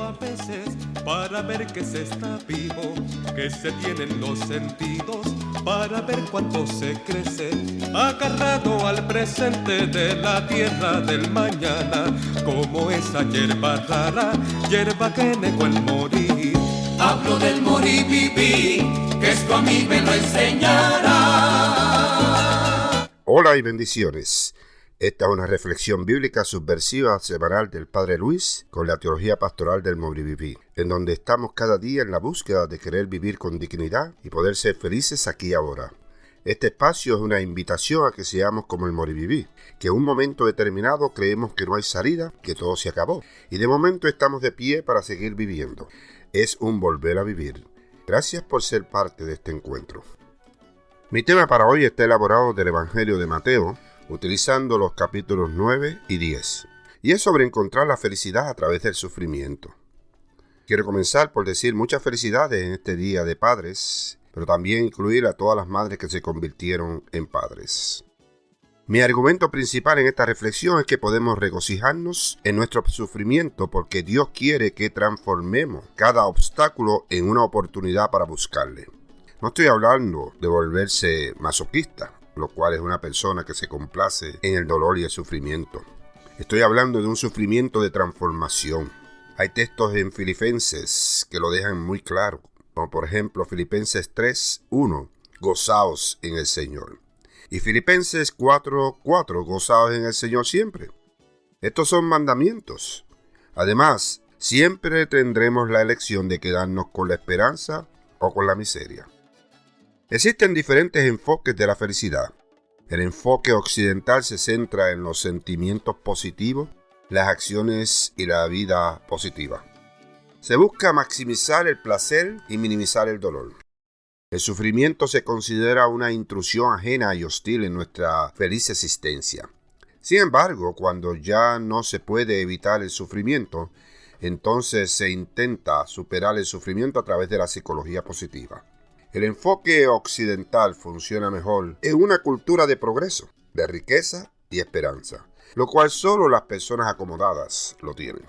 a veces para ver que se está vivo, que se tienen los sentidos para ver cuánto se crece, agarrado al presente de la tierra del mañana, como esa hierba rara, hierba que negó el morir. Hablo del morir vivir, que esto a mí me lo enseñará. Hola y bendiciones. Esta es una reflexión bíblica subversiva semanal del Padre Luis con la teología pastoral del Morir, en donde estamos cada día en la búsqueda de querer vivir con dignidad y poder ser felices aquí y ahora. Este espacio es una invitación a que seamos como el Morir, que en un momento determinado creemos que no hay salida, que todo se acabó, y de momento estamos de pie para seguir viviendo. Es un volver a vivir. Gracias por ser parte de este encuentro. Mi tema para hoy está elaborado del Evangelio de Mateo, utilizando los capítulos 9 y 10, y es sobre encontrar la felicidad a través del sufrimiento. Quiero comenzar por decir muchas felicidades en este Día de Padres, pero también incluir a todas las madres que se convirtieron en padres. Mi argumento principal en esta reflexión es que podemos regocijarnos en nuestro sufrimiento porque Dios quiere que transformemos cada obstáculo en una oportunidad para buscarle. No estoy hablando de volverse masoquista, lo cual es una persona que se complace en el dolor y el sufrimiento. Estoy hablando de un sufrimiento de transformación. Hay textos en Filipenses que lo dejan muy claro, como por ejemplo Filipenses 3:1, gozaos en el Señor. Y Filipenses 4:4, gozaos en el Señor siempre. Estos son mandamientos. Además, siempre tendremos la elección de quedarnos con la esperanza o con la miseria. Existen diferentes enfoques de la felicidad. El enfoque occidental se centra en los sentimientos positivos, las acciones y la vida positiva. Se busca maximizar el placer y minimizar el dolor. El sufrimiento se considera una intrusión ajena y hostil en nuestra feliz existencia. Sin embargo, cuando ya no se puede evitar el sufrimiento, entonces se intenta superar el sufrimiento a través de la psicología positiva. El enfoque occidental funciona mejor en una cultura de progreso, de riqueza y esperanza, lo cual solo las personas acomodadas lo tienen.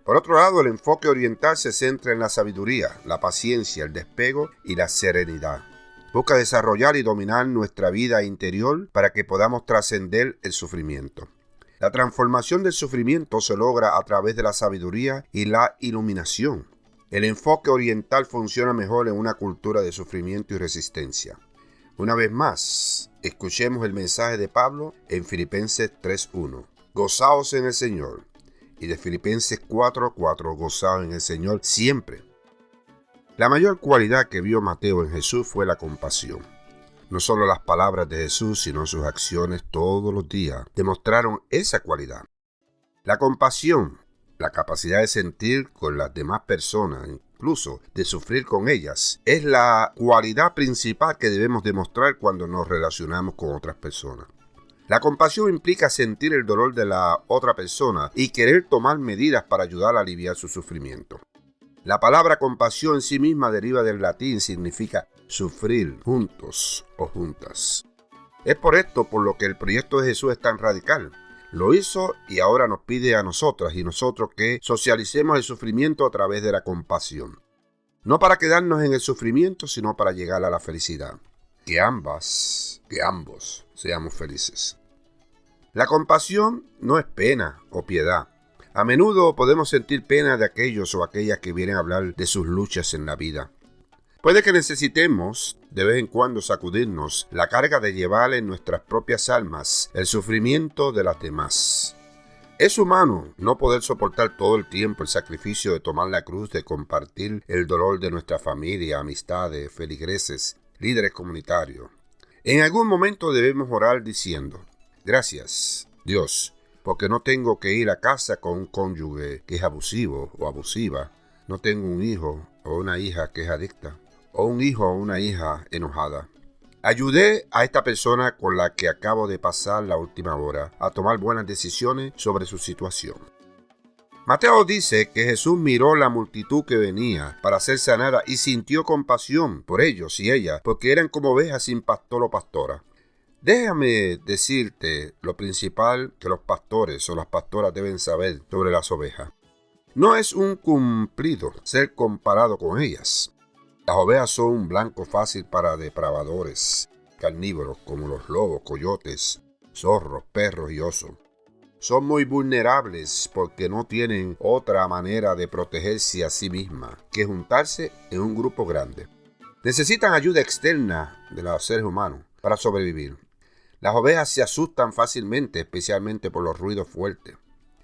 Por otro lado, el enfoque oriental se centra en la sabiduría, la paciencia, el despego y la serenidad. Busca desarrollar y dominar nuestra vida interior para que podamos trascender el sufrimiento. La transformación del sufrimiento se logra a través de la sabiduría y la iluminación. El enfoque oriental funciona mejor en una cultura de sufrimiento y resistencia. Una vez más, escuchemos el mensaje de Pablo en Filipenses 3:1. Gozaos en el Señor. Y de Filipenses 4:4, gozaos en el Señor siempre. La mayor cualidad que vio Mateo en Jesús fue la compasión. No solo las palabras de Jesús, sino sus acciones todos los días demostraron esa cualidad. La compasión, la capacidad de sentir con las demás personas, incluso de sufrir con ellas, es la cualidad principal que debemos demostrar cuando nos relacionamos con otras personas. La compasión implica sentir el dolor de la otra persona y querer tomar medidas para ayudar a aliviar su sufrimiento. La palabra compasión en sí misma deriva del latín, significa sufrir juntos o juntas. Es por esto por lo que el proyecto de Jesús es tan radical. Lo hizo y ahora nos pide a nosotras y nosotros que socialicemos el sufrimiento a través de la compasión. No para quedarnos en el sufrimiento, sino para llegar a la felicidad. Que ambos seamos felices. La compasión no es pena o piedad. A menudo podemos sentir pena de aquellos o aquellas que vienen a hablar de sus luchas en la vida. Puede que necesitemos de vez en cuando sacudirnos la carga de llevar en nuestras propias almas el sufrimiento de las demás. Es humano no poder soportar todo el tiempo el sacrificio de tomar la cruz, de compartir el dolor de nuestra familia, amistades, feligreses, líderes comunitarios. En algún momento debemos orar diciendo: gracias, Dios, porque no tengo que ir a casa con un cónyuge que es abusivo o abusiva, no tengo un hijo o una hija que es adicta, o un hijo o una hija enojada. Ayudé a esta persona con la que acabo de pasar la última hora a tomar buenas decisiones sobre su situación. Mateo dice que Jesús miró la multitud que venía para ser sanada y sintió compasión por ellos y ellas, porque eran como ovejas sin pastor o pastora. Déjame decirte lo principal que los pastores o las pastoras deben saber sobre las ovejas. No es un cumplido ser comparado con ellas. Las ovejas son un blanco fácil para depredadores carnívoros como los lobos, coyotes, zorros, perros y osos. Son muy vulnerables porque no tienen otra manera de protegerse a sí mismas que juntarse en un grupo grande. Necesitan ayuda externa de los seres humanos para sobrevivir. Las ovejas se asustan fácilmente, especialmente por los ruidos fuertes.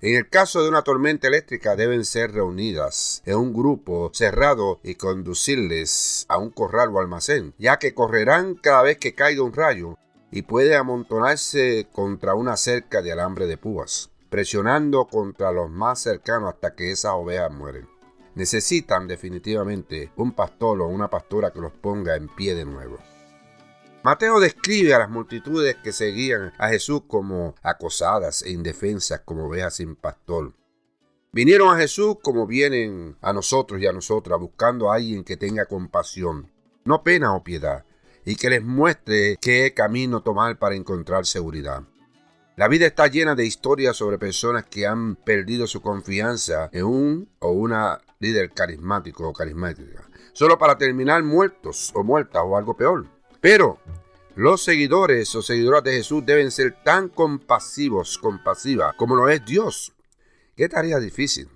En el caso de una tormenta eléctrica deben ser reunidas en un grupo cerrado y conducirles a un corral o almacén, ya que correrán cada vez que caiga un rayo y puede amontonarse contra una cerca de alambre de púas, presionando contra los más cercanos hasta que esas ovejas mueren. Necesitan definitivamente un pastor o una pastora que los ponga en pie de nuevo. Mateo describe a las multitudes que seguían a Jesús como acosadas e indefensas como ovejas sin pastor. Vinieron a Jesús como vienen a nosotros y a nosotras, buscando a alguien que tenga compasión, no pena o piedad, y que les muestre qué camino tomar para encontrar seguridad. La vida está llena de historias sobre personas que han perdido su confianza en un o una líder carismático o carismática, solo para terminar muertos o muertas o algo peor. Pero los seguidores o seguidoras de Jesús deben ser tan compasivas como lo es Dios. ¡Qué tarea difícil!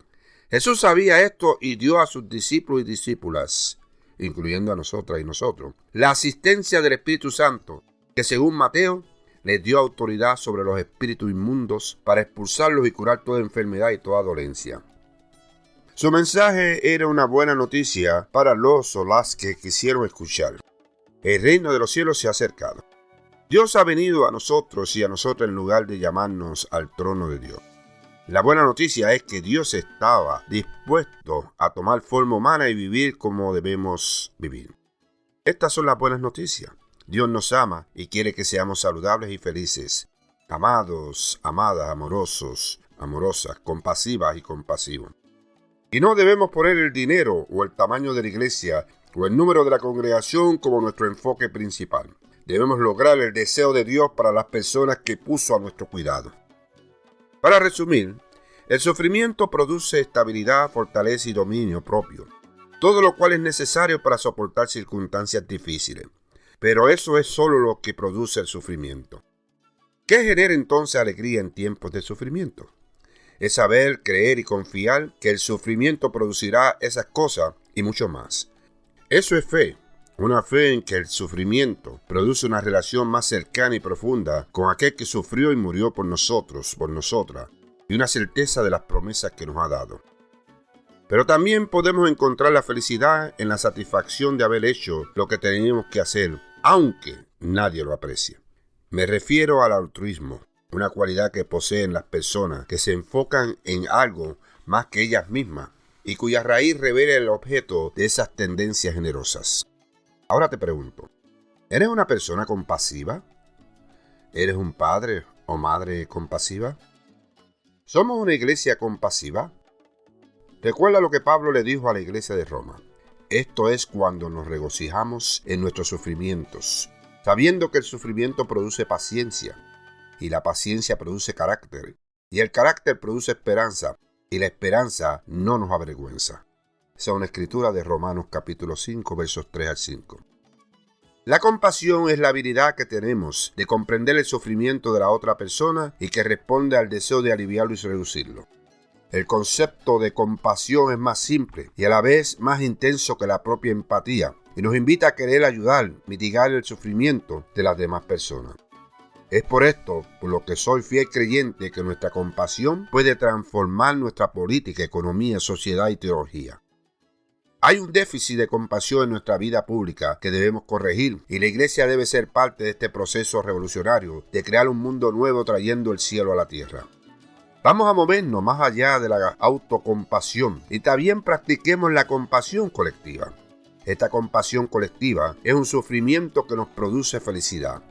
Jesús sabía esto y dio a sus discípulos y discípulas, incluyendo a nosotras y nosotros, la asistencia del Espíritu Santo, que según Mateo, les dio autoridad sobre los espíritus inmundos para expulsarlos y curar toda enfermedad y toda dolencia. Su mensaje era una buena noticia para los o las que quisieron escuchar. El reino de los cielos se ha acercado. Dios ha venido a nosotros y a nosotros en lugar de llamarnos al trono de Dios. La buena noticia es que Dios estaba dispuesto a tomar forma humana y vivir como debemos vivir. Estas son las buenas noticias. Dios nos ama y quiere que seamos saludables y felices, amados, amadas, amorosos, amorosas, compasivas y compasivos. Y no debemos poner el dinero o el tamaño de la iglesia o el número de la congregación como nuestro enfoque principal. Debemos lograr el deseo de Dios para las personas que puso a nuestro cuidado. Para resumir, el sufrimiento produce estabilidad, fortaleza y dominio propio, todo lo cual es necesario para soportar circunstancias difíciles. Pero eso es solo lo que produce el sufrimiento. ¿Qué genera entonces alegría en tiempos de sufrimiento? Es saber, creer y confiar que el sufrimiento producirá esas cosas y mucho más. Eso es fe, una fe en que el sufrimiento produce una relación más cercana y profunda con aquel que sufrió y murió por nosotros, por nosotras, y una certeza de las promesas que nos ha dado. Pero también podemos encontrar la felicidad en la satisfacción de haber hecho lo que teníamos que hacer, aunque nadie lo aprecie. Me refiero al altruismo, una cualidad que poseen las personas que se enfocan en algo más que ellas mismas, y cuya raíz revela el objeto de esas tendencias generosas. Ahora te pregunto, ¿eres una persona compasiva? ¿Eres un padre o madre compasiva? ¿Somos una iglesia compasiva? Recuerda lo que Pablo le dijo a la iglesia de Roma. Esto es cuando nos regocijamos en nuestros sufrimientos, sabiendo que el sufrimiento produce paciencia, y la paciencia produce carácter, y el carácter produce esperanza, y la esperanza no nos avergüenza. Esa es una escritura de Romanos capítulo 5, versos 3 al 5. La compasión es la habilidad que tenemos de comprender el sufrimiento de la otra persona y que responde al deseo de aliviarlo y reducirlo. El concepto de compasión es más simple y a la vez más intenso que la propia empatía y nos invita a querer ayudar, mitigar el sufrimiento de las demás personas. Es por esto por lo que soy fiel creyente que nuestra compasión puede transformar nuestra política, economía, sociedad y teología. Hay un déficit de compasión en nuestra vida pública que debemos corregir y la iglesia debe ser parte de este proceso revolucionario de crear un mundo nuevo trayendo el cielo a la tierra. Vamos a movernos más allá de la autocompasión y también practiquemos la compasión colectiva. Esta compasión colectiva es un sufrimiento que nos produce felicidad.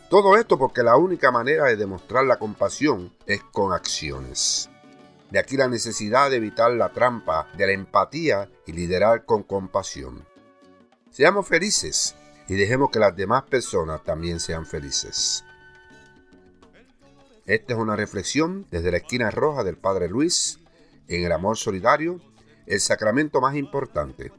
Todo esto porque la única manera de demostrar la compasión es con acciones. De aquí la necesidad de evitar la trampa de la empatía y liderar con compasión. Seamos felices y dejemos que las demás personas también sean felices. Esta es una reflexión desde la esquina roja del Padre Luis, en el amor solidario, el sacramento más importante.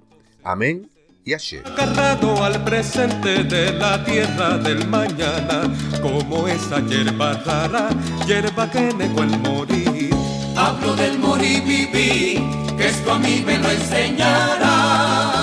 Amén y ashe. Agarrado al presente de la tierra del mañana, como esa hierba rara, hierba que negó el morir. Hablo del morir vivir, que esto a mí me lo enseñará.